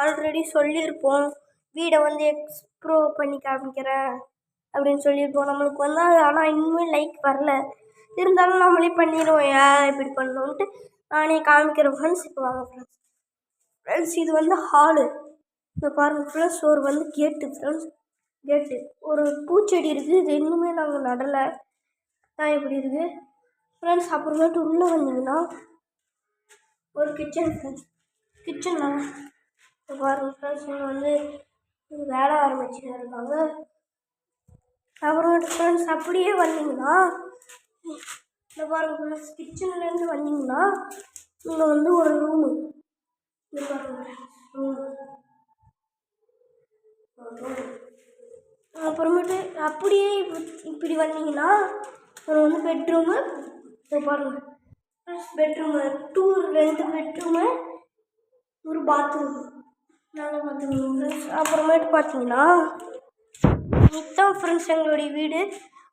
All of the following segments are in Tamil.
ஆல்ரெடி சொல்லியிருப்போம். வீடை வந்து எக்ஸ்ப்ளோர் பண்ணி காமிக்கிறேன் அப்படின்னு சொல்லியிருப்போம். நம்மளுக்கு வந்து ஆனால் இன்னுமே லைக் வரல. இருந்தாலும் நம்மளே பண்ணிடுவோம். இப்படி பண்ணணுன்ட்டு நானே காமிக்கிறேன் ஃப்ரெண்ட்ஸ். இப்போ வாங்க ஃப்ரெண்ட்ஸ் இது வந்து ஹாலு. இப்போ பாருங்கள் ஃப்ரெண்ட்ஸ், ஒரு வந்து கேட்டு ஃப்ரெண்ட்ஸ். கேட்டு ஒரு பூச்செடி இருக்குது. இது இன்னுமே நாங்கள் நடலை தான் இப்படி இருக்குது ஃப்ரெண்ட்ஸ். அப்புறமேட்டு உள்ளே வந்தீங்கன்னா ஒரு கிச்சன் ஃப்ரெண்ட்ஸ். கிச்சனில் பாருங்கள் ஃப்ரெண்ட்ஸ், இங்கே வந்து வேலை ஆரம்பிச்சுட்டு இருக்காங்க. அப்புறமேட்டு ஃப்ரெண்ட்ஸ் அப்படியே வந்தீங்கன்னா இந்த பாருங்கள் ஃப்ரெண்ட்ஸ், கிச்சன்லேருந்து வந்தீங்கன்னா இங்கே வந்து ஒரு ரூமு. இது பாருங்கள் ரூமு. அப்புறமேட்டு அப்படியே இப்படி வந்தீங்கன்னா ஒரு வந்து பெட்ரூமு. இதை பாருங்கள் பெட்ரூமு 2 பெட்ரூமு, ஒரு பாத்ரூமு. நல்லா பார்த்துக்கணும் ஃப்ரெண்ட்ஸ். அப்புறமேட்டு பார்த்தீங்கன்னா இதுதான் ஃப்ரெண்ட்ஸ் எங்களுடைய வீடு.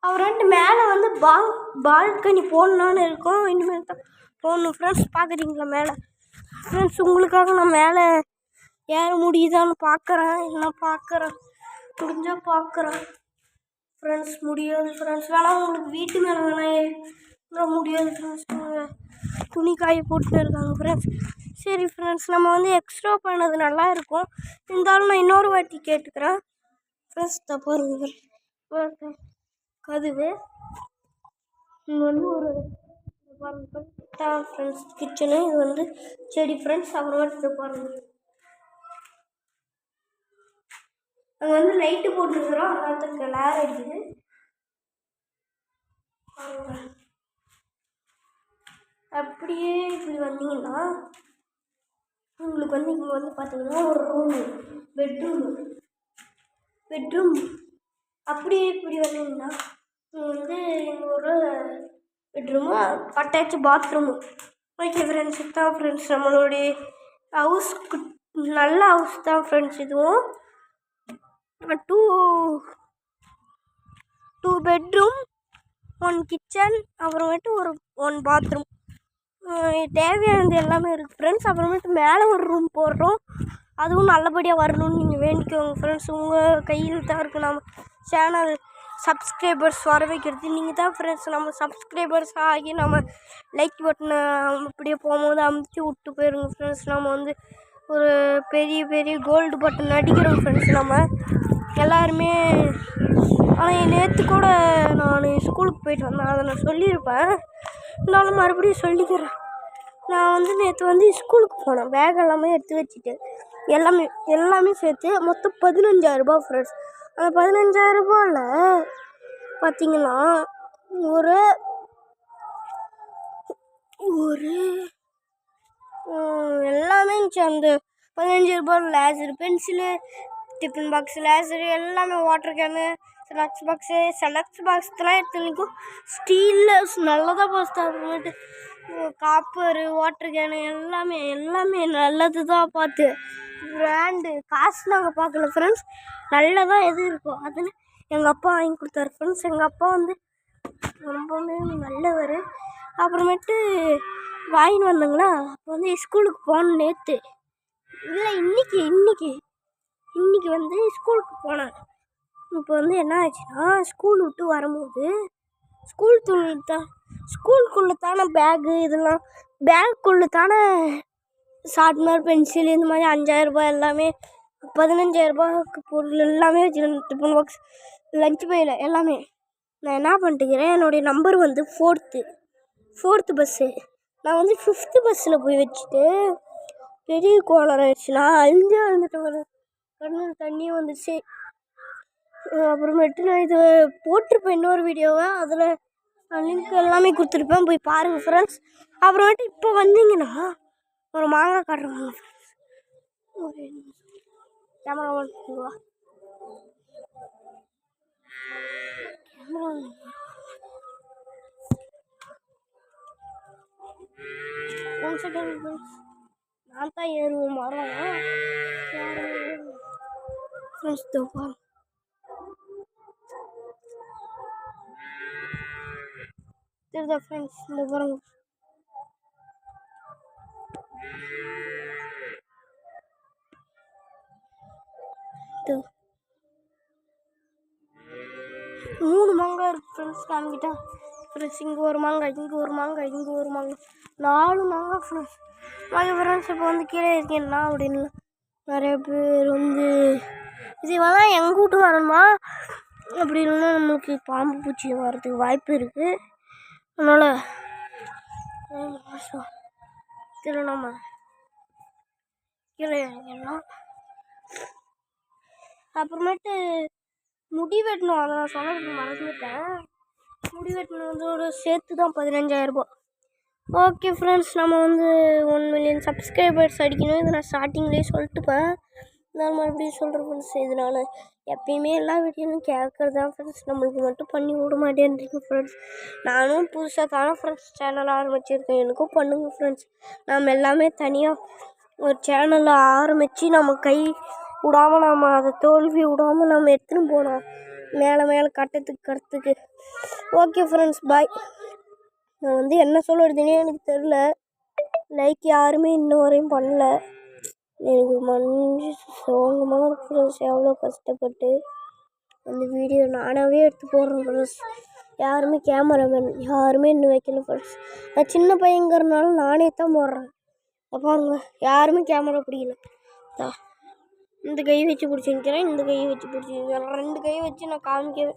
அப்புறமேட்டு மேலே வந்து பால்கனி போடணுன்னு இருக்கோம். இனிமேல் தான் போடணும் ஃப்ரெண்ட்ஸ். பார்க்குறீங்களா மேலே ஃப்ரெண்ட்ஸ்? உங்களுக்காக நான் மேலே ஏற முடியுதான்னு பார்க்குறேன். நான் பார்க்குறேன், முடிஞ்சால் பார்க்குறேன் ஃப்ரெண்ட்ஸ். முடியாது ஃப்ரெண்ட்ஸ். வேணால் உங்களுக்கு வீட்டு மேலே வேணால் முடியாது ஃப்ரெண்ட்ஸ். துணி காய போட்டுட்டு இருக்காங்க ஃப்ரெண்ட்ஸ். சரி ஃப்ரெண்ட்ஸ், நம்ம வந்து எக்ஸ்ட்ரா பண்ணது நல்லா இருக்கும். இருந்தாலும் நான் இன்னொரு வாட்டி கேட்டுக்கிறேன் ஃப்ரெண்ட்ஸ். பாருங்க கதவு. இங்கே வந்து ஒரு ஃப்ரெண்ட்ஸ் கிச்சனு. இது வந்து செடி ஃப்ரெண்ட்ஸ். அப்புறமேட்டு பாருங்கள் அங்கே வந்து லைட்டு போட்டுருக்குறோம். அதனால கிளார் அடிக்குது. அப்படியே இப்படி வந்தீங்கன்னா உங்களுக்கு வந்து இங்கே வந்து பார்த்தீங்கன்னா ஒரு ரூமு, பெட்ரூம். அப்படியே இப்படி வந்தீங்கன்னா இங்கே வந்து இங்கே ஒரு bedroom, attach bathroom. Okay friends, இதுதான் ஃப்ரெண்ட்ஸ் நம்மளுடைய ஹவுஸ். நல்ல ஹவுஸ் தான் ஃப்ரெண்ட்ஸ். இதுவும் 2 பெட்ரூம், 1 கிச்சன், அப்புறமேட்டு ஒரு 1 பாத்ரூம். தேவையானது எல்லாமே இருக்குது ஃப்ரெண்ட்ஸ். அப்புறமேட்டு மேலே ஒரு ரூம் போடுறோம். அதுவும் நல்லபடியாக வரணும்னு நீங்கள் வேண்டிக்கோங்க ஃப்ரெண்ட்ஸ். உங்கள் கையில் தான் இருக்குது நம்ம சேனல் சப்ஸ்கிரைபர்ஸ் வர வைக்கிறது. நீங்கள் தான் ஃப்ரெண்ட்ஸ் நம்ம சப்ஸ்கிரைபர்ஸ் ஆகி நம்ம லைக் பட்டனை அப்படியே போகும்போது அமுத்தி விட்டு போயிருங்க ஃப்ரெண்ட்ஸ். நம்ம வந்து ஒரு பெரிய கோல்டு பட்டன் அடிக்கிறோம் ஃப்ரெண்ட்ஸ் நம்ம எல்லாருமே. ஆனால் நேற்று கூட நான் ஸ்கூலுக்கு போயிட்டு வந்தேன், அதை நான் சொல்லியிருப்பேன். இருந்தாலும் மறுபடியும் சொல்லிக்கிறேன். நான் வந்து நேற்று வந்து ஸ்கூலுக்கு போனேன். பேக் எல்லாமே எடுத்து வச்சுட்டு எல்லாமே சேர்த்து மொத்தம் 15,000 ரூபா ஃப்ரெண்ட்ஸ். அந்த 15,000 ரூபாயில் பார்த்தீங்கன்னா ஒரு எல்லாமே இருந்துச்சு. அந்த 15,000 ரூபாய் laser, pencil, tiffin box, laser எல்லாமே, வாட்டர் கேனு, செலக்ஸ் பாக்ஸ்லாம் எடுத்துக்கும் ஸ்டீலில் நல்லதாக பாஸ்தா. அப்புறமேட்டு காப்பரு, வாட்டர் கேனு எல்லாமே நல்லது தான். பார்த்து பிராண்டு காசு நாங்கள் பார்க்கல ஃப்ரெண்ட்ஸ். நல்லதாக எது இருக்கோ அதில் எங்கள் அப்பா வாங்கி கொடுத்தாரு ஃப்ரெண்ட்ஸ். எங்கள் அப்பா வந்து ரொம்பவுமே நல்லவர். அப்புறமேட்டு வாங்கின்னு வந்தாங்களா, அப்போ வந்து ஸ்கூலுக்கு போனேன் நேற்று. இல்லை இன்னைக்கு வந்து ஸ்கூலுக்கு போனேன். இப்போ வந்து என்ன ஆச்சுன்னா, ஸ்கூல் விட்டு வரும்போது ஸ்கூலுக்குள்ளே தானே பேகு, இதெல்லாம் பேக்குள்ளே தானே ஷார்ப்னர், பென்சில், இந்த மாதிரி 5,000 ரூபாய் எல்லாமே 15,000 ரூபாய்க்கு பொருள் எல்லாமே வச்சுருந்தேன். டிஃபன் பாக்ஸ், லஞ்ச் பையில் எல்லாமே. நான் என்ன பண்ணிட்டுக்கிறேன், என்னுடைய நம்பர் வந்து 4th பஸ்ஸு. நான் வந்து 5th பஸ்ஸில் போய் வச்சுட்டு பெரிய கோளம் ஆயிடுச்சுன்னா அழிஞ்சே வந்துட்டு கண்ணில் தண்ணியும் வந்துச்சு. அப்புறமேட்டு நான் இது போட்டிருப்பேன் இன்னொரு வீடியோவை, அதில் லிங்க் எல்லாமே கொடுத்துருப்பேன், போய் பாருங்கள் ஃப்ரெண்ட்ஸ். அப்புறமேட்டு இப்போ வந்தீங்கன்னா ஒரு மாங்காய் காட்டுறாங்க ஃப்ரெண்ட்ஸ். ஒரு கேமரா வா ஒன் செகண்ட் ஃப்ரெண்ட்ஸ். நான் தான் ஏறுவோம் மரம் ஃப்ரெண்ட்ஸ். தெரியுதா ஃப்ரெண்ட்ஸ்? இந்த பாருங்க. பார்த்து 3 மாங்காய் இருக்குது ஃப்ரெண்ட்ஸ். காமிக்கிட்டா ஃப்ரெண்ட்ஸ், இங்கே ஒரு மாங்காய், இங்கே ஒரு மாங்காய், இங்கே ஒரு மாங்காய், 4 மாங்காய் ஃப்ரெண்ட்ஸ். ஃப்ரெண்ட்ஸ் இப்போ வந்து கீழே இருக்கேன்னா அப்படின்னு நிறைய பேர் வந்து இது தான் எங்கள் வீட்டு வரணுமா, அப்படி இல்லைன்னா நம்மளுக்கு பாம்பு பூச்சி வர்றதுக்கு வாய்ப்பு இருக்குது. அதனால் நம்ம கீழே இறங்கிடலாம். அப்புறமேட்டு முடி வெட்டணும், அதை நான் சொல்ல மறந்துட்டேன். முடி வெட்டணுன்றோட சேர்த்து தான் 15,000 ரூபா. ஓகே ஃப்ரெண்ட்ஸ், நம்ம வந்து 1 மில்லியன் சப்ஸ்கிரைபர்ஸ் அடிக்கணும். இதை நான் ஸ்டார்டிங்லேயே சொல்லிட்டுப்பேன். நான் மறுபடியும் சொல்கிறேன் ஃப்ரெண்ட்ஸ். இது நான் எப்பயுமே எல்லா வீடியோவும் கேட்குறது தான் ஃப்ரெண்ட்ஸ். நம்மளுக்கு மட்டும் பண்ணி விட மாட்டேன்றீங்க ஃப்ரெண்ட்ஸ். நானும் புதுசாக தானே ஃப்ரெண்ட்ஸ் சேனல் ஆரம்பிச்சிருக்கேன், எனக்கும் பண்ணுங்கள் ஃப்ரெண்ட்ஸ். நம்ம எல்லாமே தனியாக ஒரு சேனலில் ஆரம்பித்து நம்ம கை விடாமல், நம்ம அதை தோல்வி விடாமல் நம்ம எடுத்துன்னு போனோம் மேலே கட்டத்துக்கு. ஓகே ஃப்ரெண்ட்ஸ், பாய். நான் வந்து என்ன சொல்கிறதுனே எனக்கு தெரில. லைக் யாருமே இன்ன வரையும் பண்ணல. எனக்கு மனசு சோகமாக இருக்கு ஃப்ரெண்ட்ஸ். எவ்வளோ கஷ்டப்பட்டு அந்த வீடியோ நானாகவே எடுத்து போடுறேன் ஃப்ரெண்ட்ஸ். யாருமே கேமராமேன் யாருமே இன்னும் வைக்கல ஃப்ரெண்ட்ஸ். நான் சின்ன பையங்கிறனால நானே தான் போடுறேன். பாருங்க, யாருமே கேமரா பிடிக்கல. இந்த கையை வச்சு பிடிச்சிருக்கிறேன், இந்த கையை வச்சு பிடிச்சிருக்கிறேன், 2 கையை வச்சு நான் காமிக்கவே